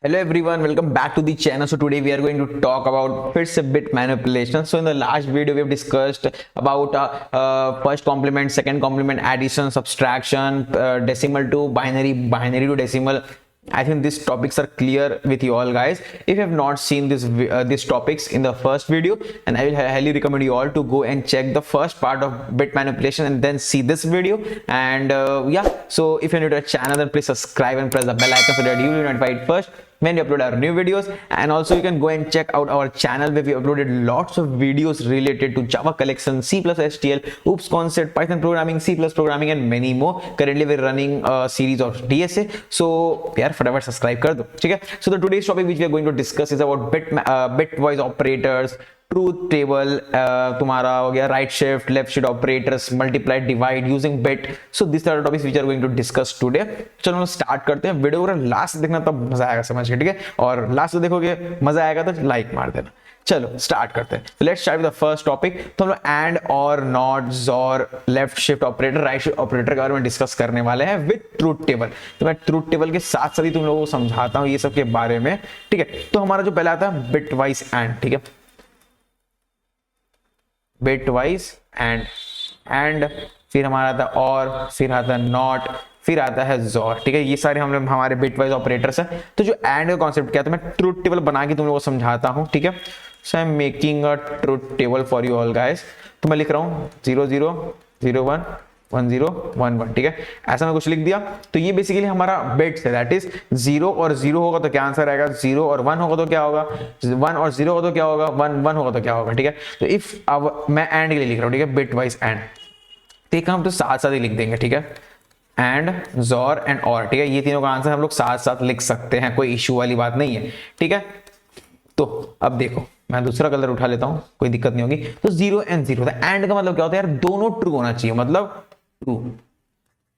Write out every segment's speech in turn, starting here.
Hello everyone, welcome back to the channel. So today we are going to talk about bits bit manipulation. So in the last video we have discussed about first complement, second complement, addition, subtraction, decimal to binary, binary to decimal. I think these topics are clear with you all guys. If you have not seen these topics in the first video, and I will highly recommend you all to go and check the first part of bit manipulation and then see this video. And yeah, so if you're new to our channel, then please subscribe and press the bell icon so that you will be notified first when we upload our new videos. And also you can go and check out our channel where we uploaded lots of videos related to Java collection, C++, HTML, OOPS concept, Python programming, C++ programming and many more. Currently we're running a series of DSA, so यार फटाफट subscribe कर दो, ठीक है. So the today's topic which we are going to discuss is about bitwise operators, truth table, तुम्हारा हो गया right shift, left shift operators, multiply, divide using bit. So this are topics which are going to discuss today. चलो हम start करते हैं. Video को last देखना तब मजा आएगा समझ के, ठीक है. और लास्ट तो देखोगे मजा आएगा तो लाइक मार देना. चलो स्टार्ट करते हैं. Let's start with the first topic. तो हम लोग एंड और नॉट, जोर, left shift operator, right shift operator के बारे में डिस्कस करने वाले हैं विद ट्रूथ टेबल. तो मैं ट्रूथ टेबल के साथ साथ ही तुम लोगों को समझाता हूँ ये सब के बारे में, ठीक है. तो हमारा जो पहला आता है बिट वाइज एंड, ठीक है. बिट वाइज एंड फिर हमारा आता है और, फिर आता है नॉट, फिर आता है जोर, ठीक है. ये सारे हम लोग हमारे बिट वाइज ऑपरेटर्स हैं. तो जो एंड का कॉन्सेप्ट क्या है, तो मैं ट्रूथ टेबल बना के तुम लोगों को समझाता हूं, ठीक है. So I am making a truth table for you all guys. तो मैं लिख रहा हूं 0 0 0 1 1 0 1 1, ठीक है. ऐसा मैं कुछ लिख दिया. तो ये बेसिकली हमारा बिट्स है, दैट इज 0 और 0 होगा तो क्या आंसर आएगा, 0 और 1 होगा तो क्या होगा, 1 और 0 होगा तो क्या होगा, 1 1 होगा तो क्या होगा, ठीक है. तो इफ अब मैं एंड के लिए लिख रहा हूं, ठीक है, बिट वाइज एंड. ठीक है, हम तो साथ साथ ही लिख देंगे, ठीक है. एंड, जोर एंड और, ठीक है. ये तीनों का आंसर हम लोग साथ साथ लिख सकते हैं, कोई इश्यू वाली बात नहीं है, ठीक है. तो अब देखो मैं दूसरा कलर उठा लेता हूं, कोई दिक्कत नहीं होगी. तो 0 एंड 0, एंड का मतलब क्या होता है यार, दोनों ट्रू होना चाहिए, मतलब ट्रू.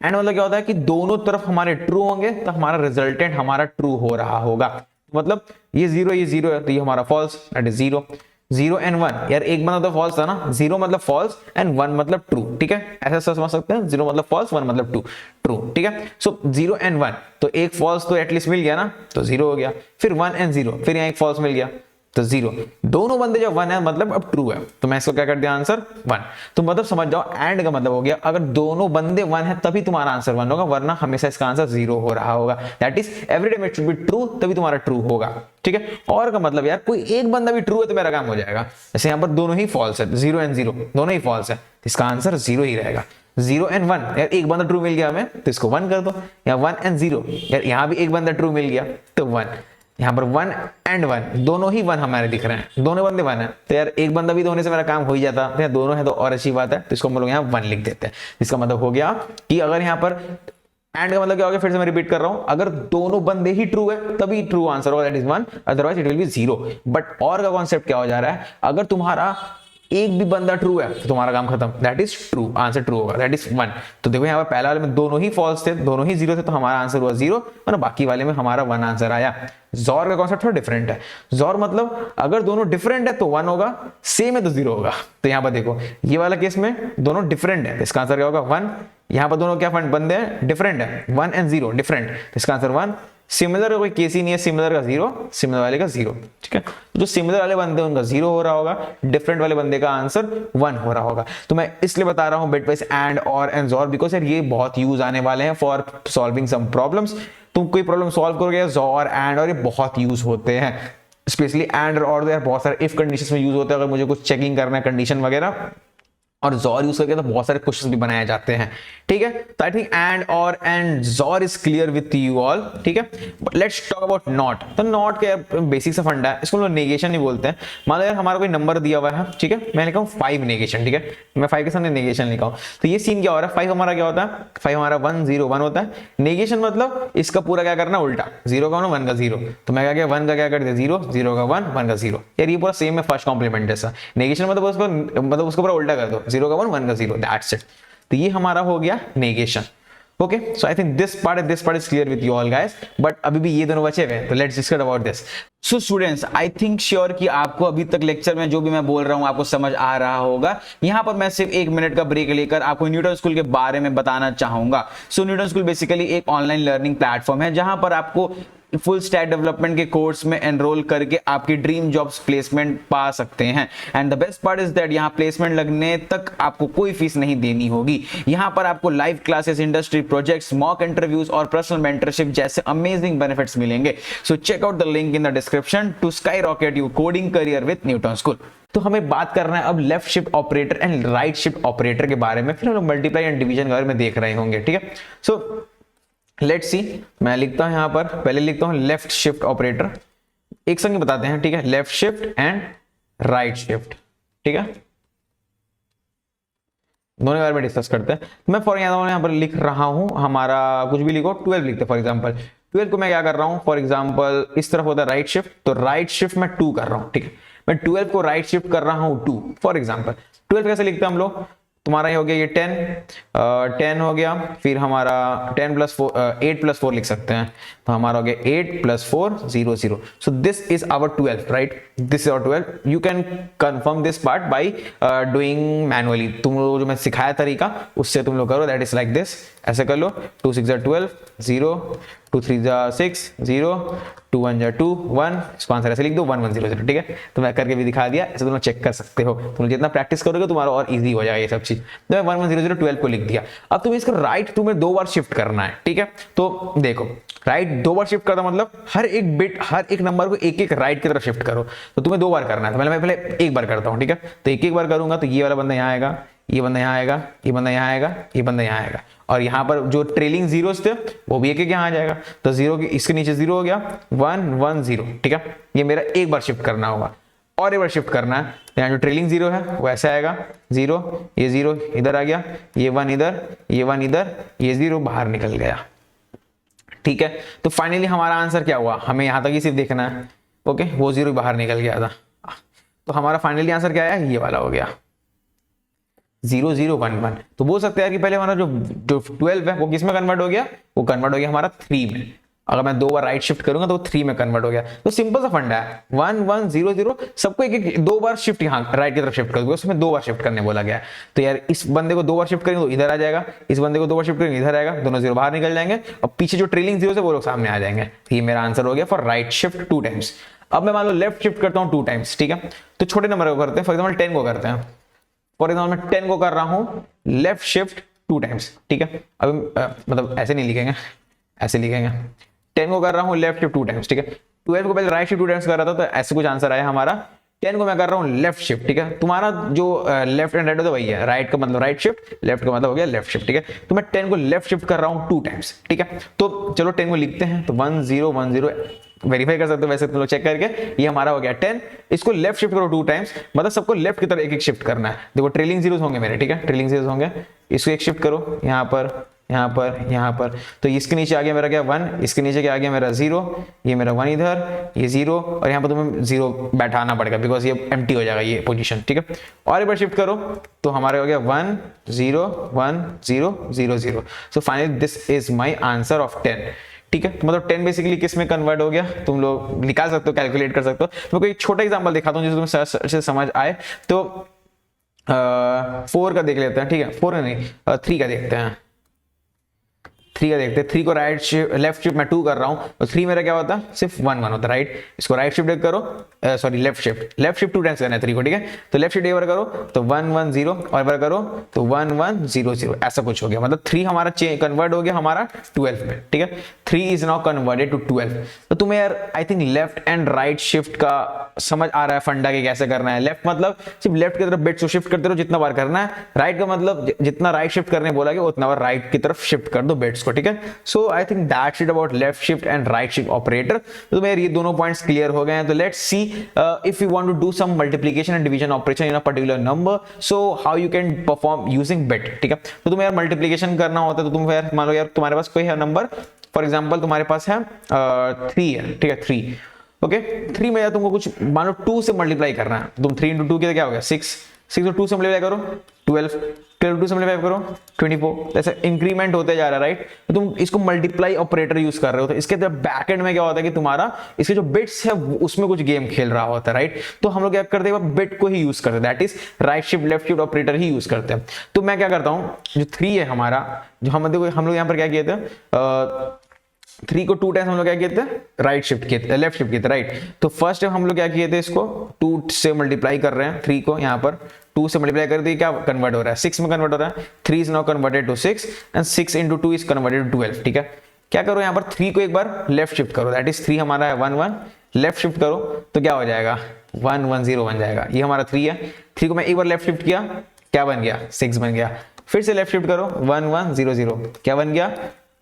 एंड मतलब क्या होता है कि दोनों तरफ हमारे ट्रू होंगे तो हमारा रिजल्टेंट हमारा ट्रू हो रहा होगा. मतलब ये 0 है तो ये हमारा फॉल्स, दैट इज 0. 0 एंड 1 यार, एक मतलब फॉल्स था ना. 0 मतलब फॉल्स एंड 1 मतलब ट्रू, ठीक है. ऐसा समझ सकते हैं, 0 मतलब फॉल्स, 1 मतलब ट्रू, ठीक है. सो 0 एंड 1, तो एक फॉल्स तो एटलीस्ट मिल गया ना, तो 0 हो गया. फिर 1 एंड 0, फिर यहाँ एक फॉल्स मिल गया तो 0. दोनों बंदे जब 1 है मतलब अब ट्रू है, तो मैं इसको क्या कर दिया, आंसर 1. तो मतलब समझ जाओ एंड का मतलब हो गया अगर दोनों बंदे 1 है तभी तुम्हारा आंसर 1 होगा, वरना हमेशा इसका आंसर 0 हो रहा होगा. That is every time it should be true, तभी तुम्हारा ट्रू होगा, ठीक है. और का मतलब यार कोई एक बंदा भी ट्रू है तो मेरा काम हो जाएगा. जैसे यहाँ पर दोनों ही फॉल्स है, 0 एंड 0 दोनों ही फॉल्स है, इसका आंसर 0 ही रहेगा. 0 एंड 1 यार, एक बंदा ट्रू मिल गया हमें तो इसको 1 कर दो. या 1 एंड 0 यार, यहाँ भी एक बंदा ट्रू मिल गया तो 1. यहाँ पर 1 एंड 1 दोनों ही 1 हमारे दिख रहे हैं, दोनों बंदे 1 है, तो यार एक बंदा भी तो होने से मेरा काम हो ही जाता. तो दोनों है तो और अच्छी बात है, तो इसको हम लोग यहाँ 1 लिख देते हैं. इसका मतलब हो गया कि अगर यहाँ पर एंड का मतलब क्या हो गया, फिर से मैं रिपीट कर रहा हूं, अगर दोनों बंदे ही ट्रू है तभी ट्रू आंसर होगा, that is 1, otherwise it will be 0. But और का कॉन्सेप्ट क्या हो जा रहा है, अगर तुम्हारा एक भी बंदा ट्रू है तो तुम्हारा काम खत्म, that is true, answer true होगा, दैट इज 1. तो देखो यहाँ पर पहला वाले में दोनों ही फॉल्स थे, दोनों ही 0 थे, तो हमारा आंसर हुआ 0, और बाकी वाले में हमारा 1 आंसर आया. जोर का कॉन्सेप्ट थोड़ा डिफरेंट है. जोर मतलब अगर दोनों डिफरेंट है तो 1 होगा, सेम है तो 0 होगा. तो यहाँ पर देखो ये वाला केस में दोनों डिफरेंट है, इसका आंसर क्या होगा 1. यहाँ पर दोनों क्या बंदे हैं, डिफरेंट है, 1 एंड 0 डिफरेंट, इसका आंसर 1. सिमिलर कोई केस ही नहीं है, सिमिलर का 0, सिमिलर वाले का 0, ठीक है. जो सिमिलर वाले बंदे उनका 0 हो रहा होगा, डिफरेंट वाले बंदे का आंसर 1 हो रहा होगा. तो मैं इसलिए बता रहा हूं बिटवाइज एंड और एंड जोर, बिकॉज यार ये बहुत यूज आने वाले हैं फॉर सॉल्विंग सम प्रॉब्लम्स. तुम कोई प्रॉब्लम सॉल्व करोगे जोर एंड और, ये बहुत यूज होते हैं. स्पेशली एंड और यार बहुत सारे इफ कंडीशन में यूज होते हैं, अगर मुझे कुछ चेकिंग करना है कंडीशन वगैरह, और जोर यूज करके तो बहुत सारे क्वेश्चंस भी बनाए जाते हैं, ठीक है. तो आई थिंक एंड और एंड जोर is clear with you all, ठीक है. But let's talk about not. तो नॉट के बेसिक सा फंडा है, इसको हम लोग नेगेशन ही बोलते हैं. मान लो यार हमारा कोई नंबर दिया हुआ है, ठीक है, मैं लिखा हूं 5 नेगेशन, ठीक है, मैं 5 के सामने नेगेशन लिखा हूं. तो ये सीन क्या हो रहा है, 5 हमारा क्या होता है, 5 हमारा 1 0 1 होता है. नेगेशन मतलब इसका पूरा क्या करना, उल्टा, 0 का 1 का 0, तो मैं क्या किया 1 का क्या कर दिया 0, 0 का 1 1 का 0. यार ये पूरा सेम है फर्स्ट कॉम्प्लीमेंट जैसा. नेगेशन मतलब उसको पूरा उल्टा कर दो, 0 का 1 1 का 0, that's it. तो ये हमारा हो गया negation. Okay, so I think this part is clear with you all guys. But अभी भी ये दोनों बचे हुए हैं, तो let's discuss about this. So students, I think sure कि आपको अभी तक लेक्चर में जो भी मैं बोल रहा हूं आपको समझ आ रहा होगा. यहां पर मैं सिर्फ 1 मिनट का ब्रेक लेकर आपको न्यूटन स्कूल के बारे में बताना चाहूंगा. सो न्यूटन स्कूल बेसिकली एक ऑनलाइन लर्निंग प्लेटफॉर्म है जहां पर आपको फुल स्टैक डेवलपमेंट के कोर्स में एनरोल करके आपकी ड्रीम जॉब्स प्लेसमेंट पा सकते हैं। And the best part is that यहाँ प्लेसमेंट लगने तक आपको कोई फीस नहीं देनी होगी। यहाँ पर आपको live classes, industry projects, mock interviews और पर्सनल मेंटरशिप जैसे अमेजिंग बेनिफिट्स मिलेंगे। So check out the link in the description to skyrocket your coding career with Newton School. तो हमें बात करना है अब left shift operator and right shift operator के बारे में, फिर हम लोग मल्टीप्लाई एंड डिवीजन के बारे में देख रहे होंगे, ठीक है। सो लेट्स सी, मैं लिखता हूं यहां पर, पहले लिखता हूं लेफ्ट शिफ्ट ऑपरेटर, एक संग बताते हैं, ठीक है, left shift and right shift, ठीक है, दोनों के बारे में डिस्कस करते हैं। मैं फॉर एग्जाम्पल यहां पर लिख रहा हूं, हमारा कुछ भी लिखो, 12 लिखते फॉर एग्जाम्पल, 12 को मैं क्या कर रहा हूं, फॉर एग्जाम्पल इस तरफ होता है राइट शिफ्ट, तो राइट शिफ्ट मैं 2 कर रहा हूं, ठीक है, मैं 12 को राइट शिफ्ट कर रहा हूं 2, फॉर एग्जाम्पल 12 कैसे लिखते हैं हम लोग, तुम्हारा ये हो गया, ये 10 हो गया, फिर हमारा 10 प्लस 4 8 प्लस 4 लिख सकते हैं, तो हमारा हो गया 8 plus 4 0 0। So this is our 12, right, this is our 12। You can confirm this part by doing manually, तुम लोग जो मैं सिखाया तरीका उससे तुम लोग करो, दैट इज लाइक दिस, ऐसे कर लो, 2 6 12 0, 2 3 6 0, 2 1 2 1, इसको आंसर ऐसे लिख दो 1 1 0 0, ठीक है। तो मैं करके भी दिखा दिया, ऐसे तुम लोग चेक कर सकते हो, तुम जितना प्रैक्टिस करोगे तुम्हारा और इजी हो जाएगा ये सब चीज। तो मैं 1 1 0 0 12 को लिख दिया। अब तुम्हें इसका राइट तुम्हें 2 बार शिफ्ट करना है, ठीक है। तो देखो राइट 2 बार शिफ्ट करना मतलब हर एक बिट, हर एक नंबर को एक एक राइट की तरफ शिफ्ट करो, तो तुम्हें 2 बार करना है। तो मैं पहले एक बार करता हूँ, ठीक है, तो एक एक बार करूंगा, तो ये वाला बंदा यहाँ आएगा, ये बंदा यहाँ आएगा, ये बंदा यहाँ आएगा, ये बंदा यहाँ आएगा, और यहाँ पर जो ट्रेलिंग जीरोस थे वो भी एक एक यहाँ आ जाएगा, तो 0 के इसके नीचे 0 हो गया, 1 1 0, ठीक है। ये मेरा एक बार शिफ्ट करना होगा, और एक बार शिफ्ट करना है, तो यहाँ जो ट्रेलिंग 0 है वो ऐसे आएगा, 0, ये 0 इधर आ गया, ये 1 इधर, ये 1 इधर, ये 0 बाहर निकल गया, ठीक है। तो फाइनली हमारा आंसर क्या हुआ, हमें यहाँ तक ही सिर्फ देखना है, ओके, वो 0 बाहर निकल गया था, तो हमारा फाइनली आंसर क्या आया, ये वाला हो गया 0 0 1 1। तो बोल सकते हैं कि पहले हमारा जो 12 है वो किस में कन्वर्ट हो गया, वो कन्वर्ट हो गया हमारा 3 में। अगर मैं 2 बार राइट शिफ्ट करूंगा तो वो 3 में कन्वर्ट हो गया। तो सिंपल सा फंडा है, 1 1 0 0, सबको एक एक 2 बार शिफ्ट यहाँ राइट की तरफ शिफ्ट कर दो, उसमें 2 बार शिफ्ट करने बोला गया है। तो यार इस बंदे को 2 बार शिफ्ट करेंगे तो इधर आ जाएगा, इस बंदे को 2 बार शिफ्ट करेंगे इधर आएगा, दोनों 0 बाहर निकल जाएंगे, और पीछे जो ट्रेलिंग 0 से वो लोग सामने आ जाएंगे। ये मेरा आंसर हो गया फॉर राइट शिफ्ट 2 टाइम्स। अब मैं मान लो लेफ्ट शिफ्ट करता हूँ 2 टाइम्स, ठीक है, तो छोटे नंबर को करते हैं, फॉर एग्जाम्पल 10 को करते हैं, फॉर एग्जाम्पल मैं 10 को कर रहा हूं लेफ्ट शिफ्ट 2 टाइम्स, ठीक है। अब मतलब ऐसे नहीं लिखेंगे, ऐसे लिखेंगे, 10 को कर रहा हूं लेफ्ट शिफ्ट 2 टाइम्स, ठीक है। 12 को पहले राइट शिफ्ट 2 टाइम्स कर रहा था, तो ऐसे कुछ आंसर आया हमारा। 10 को मैं कर रहा हूं लेफ्ट शिफ्ट, ठीक है, तुम्हारा जो लेफ्ट एंड राइट होता है वही है, राइट का मतलब राइट शिफ्ट, लेफ्ट का मतलब हो गया लेफ्ट शिफ्ट, ठीक है। तो मैं 10 को लेफ्ट शिफ्ट कर रहा हूं 2 टाइम्स, ठीक है। तो चलो 10 को लिखते हैं, तो 1 0 1 0 वेरीफाई कर सकते हो वैसे तुम लोग चेक करके, ये हमारा हो गया 10। इसको लेफ्ट शिफ्ट करो 2 टाइम्स, मतलब सबको लेफ्ट की तरफ एक एक शिफ्ट करना है। देखो ट्रेलिंग जीरोस होंगे मेरे, ठीक है, ट्रेलिंग जीरोस होंगे, इसको एक शिफ्ट करो यहाँ पर, यहाँ पर, यहाँ पर, तो इसके नीचे आ गया मेरा क्या 1, इसके नीचे क्या आ गया मेरा 0, ये मेरा 1 इधर, ये 0, और यहाँ पर तुम्हें 0 बैठाना पड़ेगा बिकॉज ये एम्प्टी हो जाएगा ये पोजीशन, ठीक है। और एक बार शिफ्ट करो तो हमारे हो गया 1 0 1 0 0 0। So finally this is my answer of 10, ठीक है। तो मतलब 10 बेसिकली किस में कन्वर्ट हो गया, तुम लोग निकाल सकते हो, कैलकुलेट कर सकते हो। मैं कोई छोटा एग्जांपल दिखाता हूँ जिससे तुम्हें अच्छे से समझ आए। तो 4 का देख लेते हैं, ठीक है, 4 नहीं 3 का देखते हैं, 3 का देखते हैं। 3 को राइट शिफ्ट लेफ्ट शिफ्ट मैं 2 कर रहा हूं, और 3 मेरा क्या होता है, सिर्फ 1 1 होता है, राइट। इसको राइट शिफ्ट करो, सॉरी लेफ्ट शिफ्ट 2 टाइम्स करना है 3 को, ठीक है। तो लेफ्ट शिफ्ट एक बार करो तो 1 1 0, और एक बार करो तो 1 1 0 0, ऐसा कुछ हो गया। मतलब 3 हमारा कन्वर्ट हो गया हमारा 12 में, ठीक है। 3 इज नाउ कन्वर्टेड टू 12। तो तुम्हें यार आई think left and right shift का समझ आ रहा है फंडा के कैसे करना है। लेफ्ट मतलब सिर्फ लेफ्ट की तरफ बिट्स को शिफ्ट करते रहो जितना बार करना है, राइट का मतलब जितना राइट शिफ्ट करने बोला गया उतना बार राइट की तरफ शिफ्ट कर दो बिट्स को, ठीक है। So I think that's it about left shift and right shift operator. तो मेरे ये दोनों पॉइंट्स क्लियर हो गए हैं। तो let's see if you want to do some multiplication and division operation in a particular नंबर, so how you can perform using bit, ठीक है। तो तुम्हें यार मल्टीप्लिकेशन करना होता है, तो तुम यार मान लो यार तुम्हारे पास कोई है नंबर, फॉर एग्जांपल तुम्हारे पास है 3 है, ठीक है, 3, ओके। 3 में यार तुमको कुछ मान लो 2 से मल्टीप्लाई करना है, तुम 3 into 2 के क्या हो गया 6, 6 को 2 से मल्टीप्लाई करो 12, 12 2 से मल्टीप्लाई करो 24, ऐसे इंक्रीमेंट होते जा रहा है, राइट। तो तुम इसको मल्टीप्लाई ऑपरेटर यूज कर रहे हो, तो इसके बैक एंड में क्या होता है कि तुम्हारा इसके जो बिट्स है उसमें कुछ गेम खेल रहा होता है, राइट। तो हम लोग क्या करते हैं, बिट को ही यूज करते हैं, that is right shift left shift operator he use करते हैं। तो मैं क्या करता हूं, जो 3 है हमारा, जो हम लोग यहाँ पर क्या किए थे, 3 को 2 टाइम्स हम लोग क्या किए थे, राइट शिफ्ट किए थे, लेफ्ट शिफ्ट किए थे, राइट। तो फर्स्ट टाइम हम लोग क्या किए थे, इसको 2 से मल्टीप्लाई कर रहे हैं, 3 को यहाँ पर 2 से मल्टीप्लाई कर दिए, क्या कन्वर्ट हो रहा है, 6 में कन्वर्ट हो रहा है। 3 is now converted to 6 and 6 into 2 is converted to 12, ठीक है। क्या करो यहाँ पर 3 को एक बार लेफ्ट शिफ्ट करो, दैट इज 3 हमारा है 1 1, लेफ्ट शिफ्ट करो तो क्या हो जाएगा 1 1 0 बन जाएगा, ये हमारा 3 है। 3 को मैं एक बार लेफ्ट शिफ्ट किया, क्या बन गया 6 बन गया। फिर से लेफ्ट शिफ्ट करो 1 1 0 0, क्या बन गया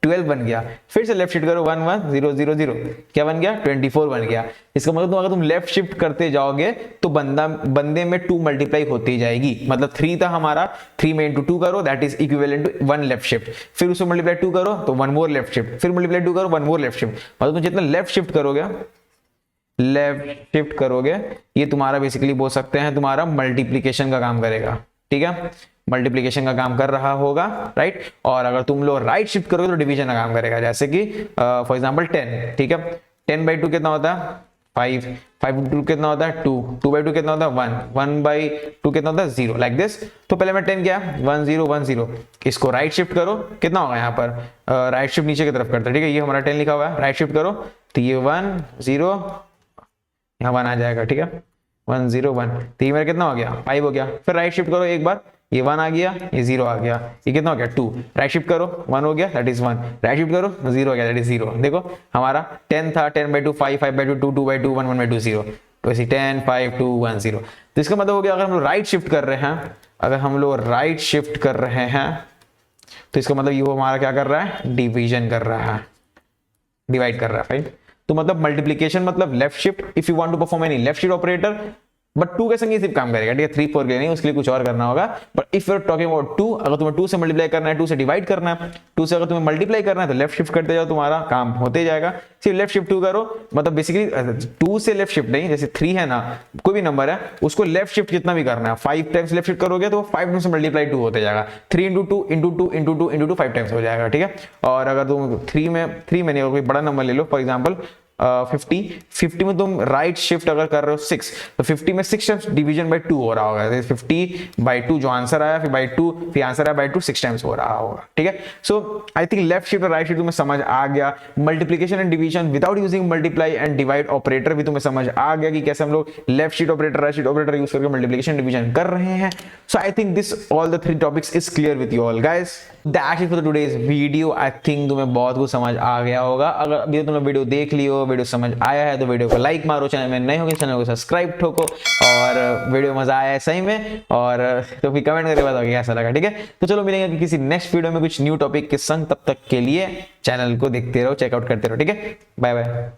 12 बन गया। फिर से लेफ्ट शिफ्ट करो 1 1 0 0 0, क्या बन गया 24 बन गया। इसका मतलब अगर तुम लेफ्ट शिफ्ट करते जाओगे तो बंदे में 2 मल्टीप्लाई होती जाएगी, मतलब 3 था हमारा, 3 में इंटू 2 करो that is equivalent to 1 left shift, फिर उसमें मल्टीप्लाई 2 करो तो 1 मोर लेफ्ट शिफ्ट, फिर मल्टीप्लाई 2 करो 1 मोर लेफ्ट शिफ्ट। मतलब तुम जितना लेफ्ट शिफ्ट करोगे ये तुम्हारा बेसिकली बोल सकते हैं तुम्हारा मल्टीप्लीकेशन का काम करेगा, ठीक है, मल्टीप्लीकेशन का काम कर रहा होगा, राइट। और अगर तुम लोग राइट शिफ्ट करोगे तो डिवीजन का काम करेगा, जैसे कि फॉर एग्जांपल 10, ठीक है, 10/2 कितना होता है 5, 5/2 कितना होता है 2, 2/2 कितना होता है 1, 1/2 कितना होता है 0, लाइक दिस। तो पहले मैं 10 किया 1 0 1 0, इसको राइट शिफ्ट करो, कितना होगा यहाँ पर राइट शिफ्ट नीचे की तरफ करते हैं, ठीक है, ये हमारा 10 लिखा हुआ है, राइट शिफ्ट करो तो ये 1 0 यहाँ 1 आ जाएगा, ठीक है, 1 0 1, तो ये मेरा कितना हो गया 5 हो गया। फिर राइट शिफ्ट करो एक बार, ये 1 आ गया, ये 0 आ गया, ये कितना हो गया 2, राइट शिफ्ट करो 1 हो गया दैट इज 1, राइट शिफ्ट करो 0 हो गया दैट इज 0। देखो हमारा 10 था, 10/2 5, 5/2 2, 2/2 1, 1/2 0, तो ऐसे 10 5 2 1 0। तो इसका मतलब हो गया अगर हम लोग राइट शिफ्ट कर रहे हैं, तो इसका मतलब ये हमारा क्या कर रहा है, डिवीजन कर रहा है, डिवाइड कर रहा है, फाइन। तो मतलब मल्टीप्लीकेशन मतलब left shift, if you want to perform any left shift operator, but 2 के संग सिर्फ काम करेगा, ठीक है, 3 4 के लिए नहीं, उसके लिए कुछ और करना होगा। But if you are talking about 2, अगर तुम्हें 2 से मल्टीप्लाई करना है, 2 से डिवाइड करना है, 2 से अगर तुम्हें मल्टीप्लाई करना है तो लेफ्ट शिफ्ट करते जाओ, तुम्हारा काम होते जाएगा। सिर्फ लेफ्ट शिफ्ट 2 करो, मतलब बेसिकली 2 से लेफ्ट शिफ्ट नहीं, जैसे 3 है ना, कोई भी नंबर है उसको लेफ्ट शिफ्ट कितना भी करना है, 5 टाइम्स लेफ्ट शिफ्ट करोगे तो 5 टाइम्स मल्टीप्लाई 2 होते जाएगा, 3 into 2 into 2 into 2 into 2 5 times हो जाएगा, ठीक है। और अगर तुम 3 में नहीं, कोई बड़ा नंबर ले लो, फॉर एग्जाम्पल 50 में तुम राइट शिफ्ट अगर कर रहे हो 6, तो 50 में 6 टाइम्स डिवीजन बाय 2 हो रहा होगा, 50/2 जो आंसर आया, फिर बाय 2, फिर आंसर आया बाय 2, 6 टाइम्स हो रहा होगा, ठीक है। So I think left shift और राइट शिफ्ट तुम्हें समझ आ गया, multiplication and division without using multiply and divide operator भी तुम्हें समझ आ गया कि कैसे हम लोग left shift operator right shift operator use करके मल्टीप्लीकेशन डिवीजन कर रहे हैं। So I think this all the 3 topics is clear with you all guys. That's it for today's video. I think तुम्हें बहुत कुछ समझ आ गया होगा। अगर अभी तुमने वीडियो देख ली हो, वीडियो समझ आया है तो वीडियो को लाइक मारो, चैनल में नए हो चैनल को सब्सक्राइब ठोको, और वीडियो मजा आया है सही में, और तो फिर कमेंट करके बताओ कैसा लगा, ठीक है। तो चलो मिलेंगे किसी नेक्स्ट वीडियो में कुछ न्यू टॉपिक के संग, तब तक के लिए चैनल को देखते रहो, चेकआउट करते रहो, ठीक है। बाय बाय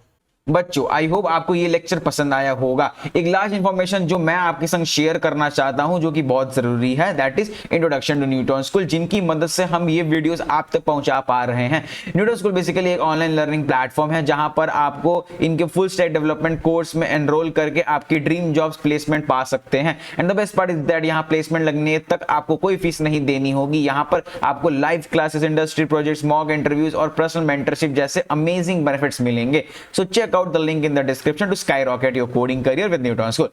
बच्चों, आई होप आपको ये लेक्चर पसंद आया होगा। एक लास्ट इंफॉर्मेशन जो मैं आपके संग शेयर करना चाहता हूं, जो कि बहुत जरूरी है, that is introduction to Newton School, जिनकी मदद से हम ये वीडियोस आप तक पहुंचा पा रहे हैं। न्यूटन स्कूल बेसिकली एक ऑनलाइन लर्निंग प्लेटफॉर्म है, जहां पर आपको इनके फुल स्टैक डेवलपमेंट कोर्स में एनरोल करके आपकी ड्रीम जॉब्स प्लेसमेंट पा सकते हैं। And the best part is that यहाँ प्लेसमेंट लगने तक आपको कोई फीस नहीं देनी होगी। यहाँ पर आपको live classes, industry projects, mock interviews और पर्सनल मेंटरशिप जैसे अमेजिंग बेनिफिट्स मिलेंगे। So check out the link in the description to skyrocket your coding career with Newton School.